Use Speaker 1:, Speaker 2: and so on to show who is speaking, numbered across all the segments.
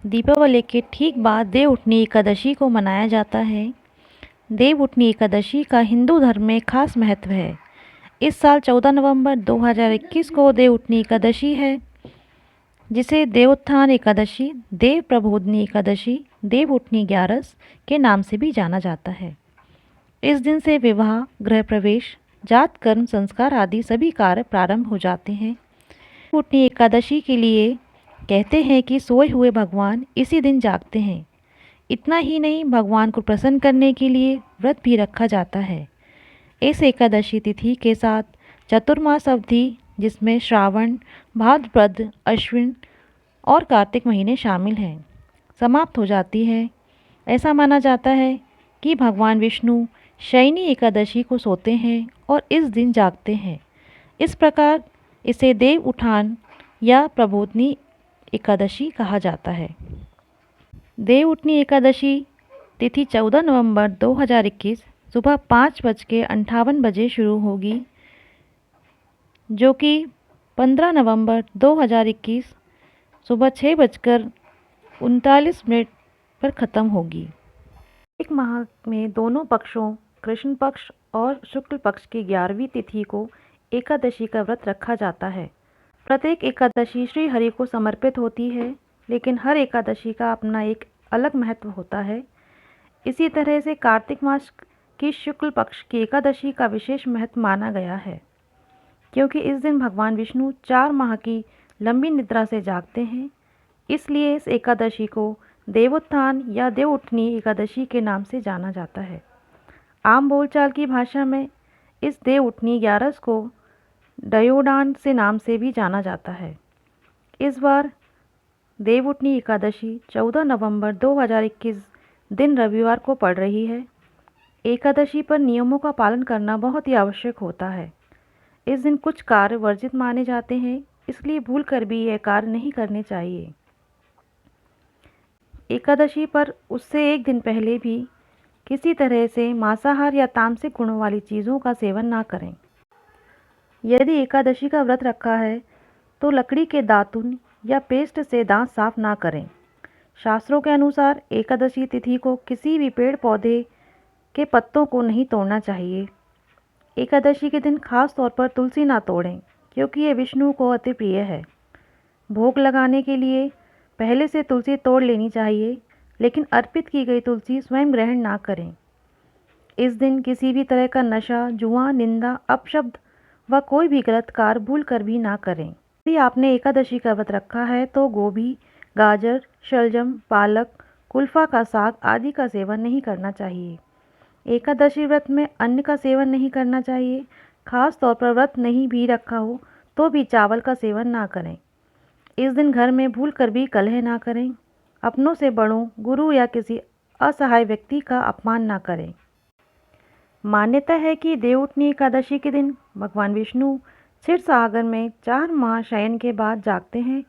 Speaker 1: दीपावली के ठीक बाद देवउठनी एकादशी को मनाया जाता है। देवउठनी एकादशी का हिंदू धर्म में खास महत्व है। इस साल 14 नवंबर 2021 को देवउठनी एकादशी है, जिसे देवोत्थान एकादशी, देव प्रबोधनी एकादशी, देवउठनी 11 के नाम से भी जाना जाता है। इस दिन से विवाह, गृह प्रवेश, जात कर्म संस्कार आदि सभी कार्य प्रारंभ हो जाते हैं। देवउठनी एकादशी के लिए कहते हैं कि सोए हुए भगवान इसी दिन जागते हैं। इतना ही नहीं, भगवान को प्रसन्न करने के लिए व्रत भी रखा जाता है। इस एकादशी तिथि के साथ चतुर्मास अवधि, जिसमें श्रावण, भाद्रपद, अश्विन और कार्तिक महीने शामिल हैं, समाप्त हो जाती है। ऐसा माना जाता है कि भगवान विष्णु शयनी एकादशी को सोते हैं और इस दिन जागते हैं। इस प्रकार इसे देव उठान या प्रबोधनी एकादशी कहा जाता है। देवउठनी एकादशी तिथि 14 नवंबर 2021 सुबह 5:58 शुरू होगी, जो कि 15 नवंबर 2021 सुबह 6:39 पर ख़त्म होगी। एक माह में दोनों पक्षों, कृष्ण पक्ष और शुक्ल पक्ष की 11वीं तिथि को एकादशी का व्रत रखा जाता है। प्रत्येक एकादशी श्री हरि को समर्पित होती है, लेकिन हर एकादशी का अपना एक अलग महत्व होता है। इसी तरह से कार्तिक मास की शुक्ल पक्ष की एकादशी का विशेष महत्व माना गया है, क्योंकि इस दिन भगवान विष्णु 4 माह की लंबी निद्रा से जागते हैं। इसलिए इस एकादशी को देवोत्थान या देवउठनी एकादशी के नाम से जाना जाता है। आम बोलचाल की भाषा में इस देवउठनी 11 को दयोडान से नाम से भी जाना जाता है। इस बार देवउठनी एकादशी 14 नवंबर 2021 दिन रविवार को पड़ रही है। एकादशी पर नियमों का पालन करना बहुत ही आवश्यक होता है। इस दिन कुछ कार्य वर्जित माने जाते हैं, इसलिए भूल कर भी यह कार्य नहीं करने चाहिए। एकादशी पर उससे एक दिन पहले भी किसी तरह से मांसाहार या तामसिक गुणों वाली चीज़ों का सेवन ना करें। यदि एकादशी का व्रत रखा है तो लकड़ी के दातुन या पेस्ट से दांत साफ ना करें। शास्त्रों के अनुसार एकादशी तिथि को किसी भी पेड़ पौधे के पत्तों को नहीं तोड़ना चाहिए। एकादशी के दिन खास तौर पर तुलसी ना तोड़ें, क्योंकि ये विष्णु को अति प्रिय है। भोग लगाने के लिए पहले से तुलसी तोड़ लेनी चाहिए, लेकिन अर्पित की गई तुलसी स्वयं ग्रहण ना करें। इस दिन किसी भी तरह का नशा, जुआ, निंदा, अपशब्द व कोई भी गलत कार्य भूल कर भी ना करें। यदि आपने एकादशी का व्रत रखा है तो गोभी, गाजर, शलजम, पालक, कुल्फा का साग आदि का सेवन नहीं करना चाहिए। एकादशी व्रत में अन्न का सेवन नहीं करना चाहिए। खास तौर पर व्रत नहीं भी रखा हो तो भी चावल का सेवन ना करें। इस दिन घर में भूल कर भी कलह ना करें। अपनों से बड़ों, गुरु या किसी असहाय व्यक्ति का अपमान ना करें। मान्यता है कि देवउठनी एकादशी के दिन भगवान विष्णु क्षीर सागर में 4 माह शयन के बाद जागते हैं।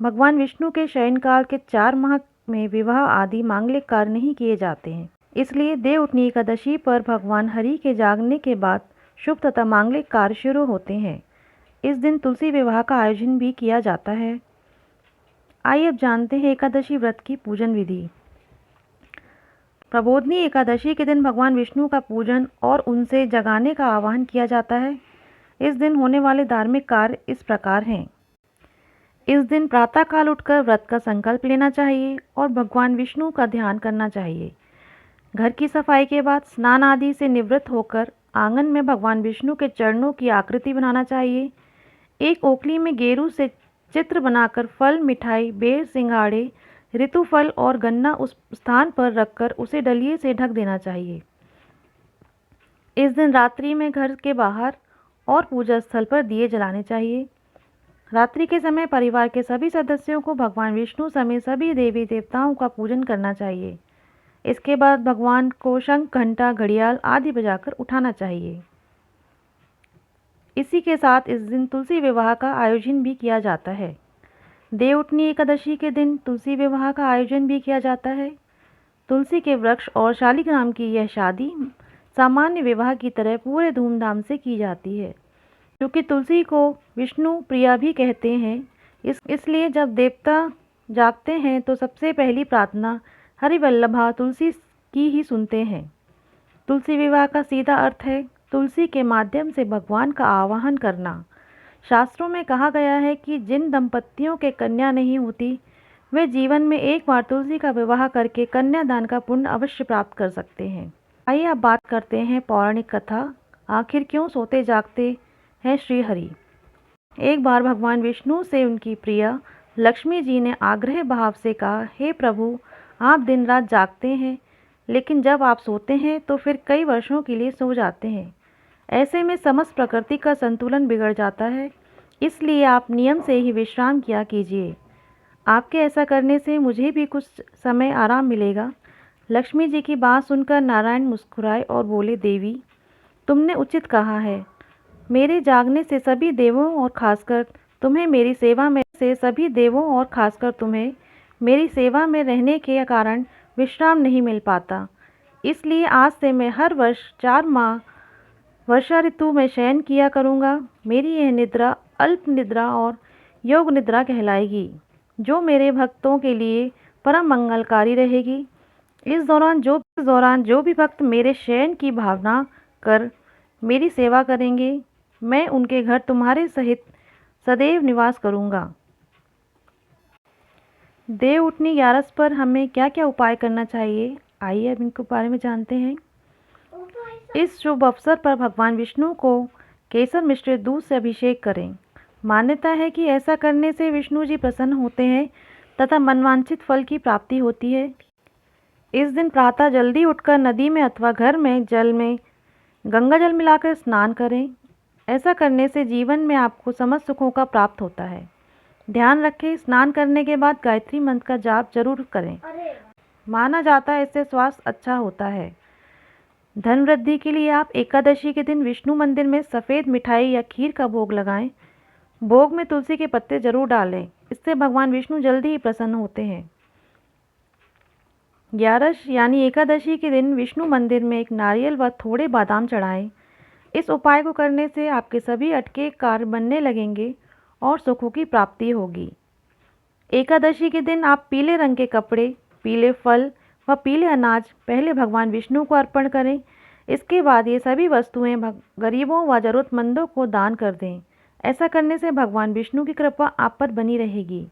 Speaker 1: भगवान विष्णु के शयन काल के 4 माह में विवाह आदि मांगलिक कार्य नहीं किए जाते हैं। इसलिए देवउठनी एकादशी पर भगवान हरि के जागने के बाद शुभ तथा मांगलिक कार्य शुरू होते हैं। इस दिन तुलसी विवाह का आयोजन भी किया जाता है। आइए अब जानते हैं एकादशी व्रत की पूजन विधि। प्रबोधनी एकादशी के दिन भगवान विष्णु का पूजन और उनसे जगाने का आह्वान किया जाता है। इस दिन होने वाले धार्मिक कार्य इस प्रकार हैं। इस दिन प्रातःकाल उठकर व्रत का संकल्प लेना चाहिए और भगवान विष्णु का ध्यान करना चाहिए। घर की सफाई के बाद स्नान आदि से निवृत्त होकर आंगन में भगवान विष्णु के चरणों की आकृति बनाना चाहिए। एक ओखली में गेरू से चित्र बनाकर फल, मिठाई, बेर, सिंघाड़े, ऋतुफल और गन्ना उस स्थान पर रखकर उसे डलिये से ढक देना चाहिए। इस दिन रात्रि में घर के बाहर और पूजा स्थल पर दिए जलाने चाहिए। रात्रि के समय परिवार के सभी सदस्यों को भगवान विष्णु समेत सभी देवी देवताओं का पूजन करना चाहिए। इसके बाद भगवान को शंख, घंटा, घड़ियाल आदि बजाकर उठाना चाहिए। इसी के साथ इस दिन तुलसी विवाह का आयोजन भी किया जाता है। देवउठनी एकादशी के दिन तुलसी विवाह का आयोजन भी किया जाता है। तुलसी के वृक्ष और शालिग्राम की यह शादी सामान्य विवाह की तरह पूरे धूमधाम से की जाती है। क्योंकि तुलसी को विष्णु प्रिया भी कहते हैं, इसलिए जब देवता जागते हैं तो सबसे पहली प्रार्थना हरिवल्लभा तुलसी की ही सुनते हैं। तुलसी विवाह का सीधा अर्थ है तुलसी के माध्यम से भगवान का आवाहन करना। शास्त्रों में कहा गया है कि जिन दंपतियों के कन्या नहीं होती वे जीवन में एक बार तुलसी का विवाह करके कन्यादान का पुण्य अवश्य प्राप्त कर सकते हैं। आइए अब बात करते हैं पौराणिक कथा, आखिर क्यों सोते जागते हैं श्री हरि। एक बार भगवान विष्णु से उनकी प्रिया लक्ष्मी जी ने आग्रह भाव से कहा, हे प्रभु, आप दिन रात जागते हैं, लेकिन जब आप सोते हैं तो फिर कई वर्षों के लिए सो जाते हैं। ऐसे में समस्त प्रकृति का संतुलन बिगड़ जाता है, इसलिए आप नियम से ही विश्राम किया कीजिए। आपके ऐसा करने से मुझे भी कुछ समय आराम मिलेगा। लक्ष्मी जी की बात सुनकर नारायण मुस्कुराए और बोले, देवी, तुमने उचित कहा है। मेरे जागने से सभी देवों और खासकर तुम्हें मेरी सेवा में रहने के कारण विश्राम नहीं मिल पाता। इसलिए आज से मैं हर वर्ष 4 माह वर्षा ऋतु में शयन किया करूँगा। मेरी यह निद्रा अल्प निद्रा और योग निद्रा कहलाएगी, जो मेरे भक्तों के लिए परम मंगलकारी रहेगी। इस दौरान जो भी भक्त मेरे शयन की भावना कर मेरी सेवा करेंगे, मैं उनके घर तुम्हारे सहित सदैव निवास करूँगा। देव उठनी 11 पर हमें क्या क्या उपाय करना चाहिए, आइए अब इनके बारे में जानते हैं। इस शुभ अवसर पर भगवान विष्णु को केसर मिश्रित दूध से अभिषेक करें। मान्यता है कि ऐसा करने से विष्णु जी प्रसन्न होते हैं तथा मनवांछित फल की प्राप्ति होती है। इस दिन प्रातः जल्दी उठकर नदी में अथवा घर में गंगा जल मिलाकर स्नान करें। ऐसा करने से जीवन में आपको समस्त सुखों का प्राप्त होता है। ध्यान रखें, स्नान करने के बाद गायत्री मंत्र का जाप जरूर करें। माना जाता है इससे स्वास्थ्य अच्छा होता है। धन वृद्धि के लिए आप एकादशी के दिन विष्णु मंदिर में सफ़ेद मिठाई या खीर का भोग लगाएं। भोग में तुलसी के पत्ते जरूर डालें, इससे भगवान विष्णु जल्दी ही प्रसन्न होते हैं। 11 यानी एकादशी के दिन विष्णु मंदिर में एक नारियल व थोड़े बादाम चढ़ाएं। इस उपाय को करने से आपके सभी अटके कार्य बनने लगेंगे और सुखों की प्राप्ति होगी। एकादशी के दिन आप पीले रंग के कपड़े, पीले फल व पीले अनाज पहले भगवान विष्णु को अर्पण करें। इसके बाद ये सभी वस्तुएं गरीबों व ज़रूरतमंदों को दान कर दें। ऐसा करने से भगवान विष्णु की कृपा आप पर बनी रहेगी।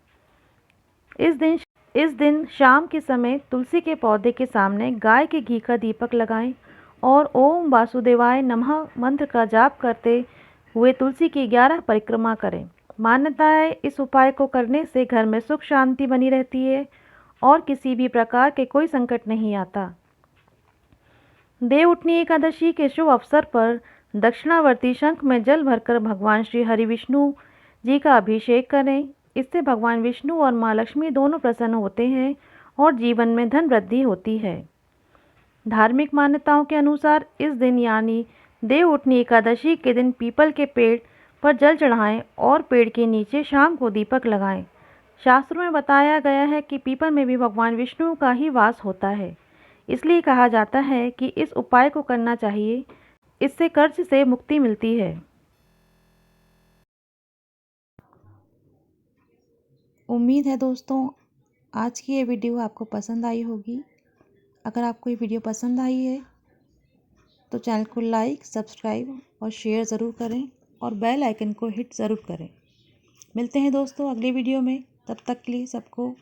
Speaker 1: इस दिन शाम के समय तुलसी के पौधे के सामने गाय के घी का दीपक लगाएं और ओम वासुदेवाय नमः मंत्र का जाप करते हुए तुलसी की 11 परिक्रमा करें। मान्यता है इस उपाय को करने से घर में सुख शांति बनी रहती है और किसी भी प्रकार के कोई संकट नहीं आता। देवउठनी एकादशी के शुभ अवसर पर दक्षिणावर्ती शंख में जल भरकर भगवान श्री हरि विष्णु जी का अभिषेक करें। इससे भगवान विष्णु और माँ लक्ष्मी दोनों प्रसन्न होते हैं और जीवन में धन वृद्धि होती है। धार्मिक मान्यताओं के अनुसार इस दिन यानी देवउठनी एकादशी के दिन पीपल के पेड़ पर जल चढ़ाएं और पेड़ के नीचे शाम को दीपक लगाएं। शास्त्रों में बताया गया है कि पीपल में भी भगवान विष्णु का ही वास होता है, इसलिए कहा जाता है कि इस उपाय को करना चाहिए। इससे कर्ज से मुक्ति मिलती है। उम्मीद है दोस्तों आज की ये वीडियो आपको पसंद आई होगी। अगर आपको ये वीडियो पसंद आई है तो चैनल को लाइक, सब्सक्राइब और शेयर ज़रूर करें और बेल आइकन को हिट ज़रूर करें। मिलते हैं दोस्तों अगले वीडियो में। तब तक के लिए सबको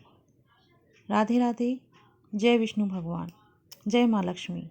Speaker 1: राधे राधे। जय विष्णु भगवान, जय माँ लक्ष्मी।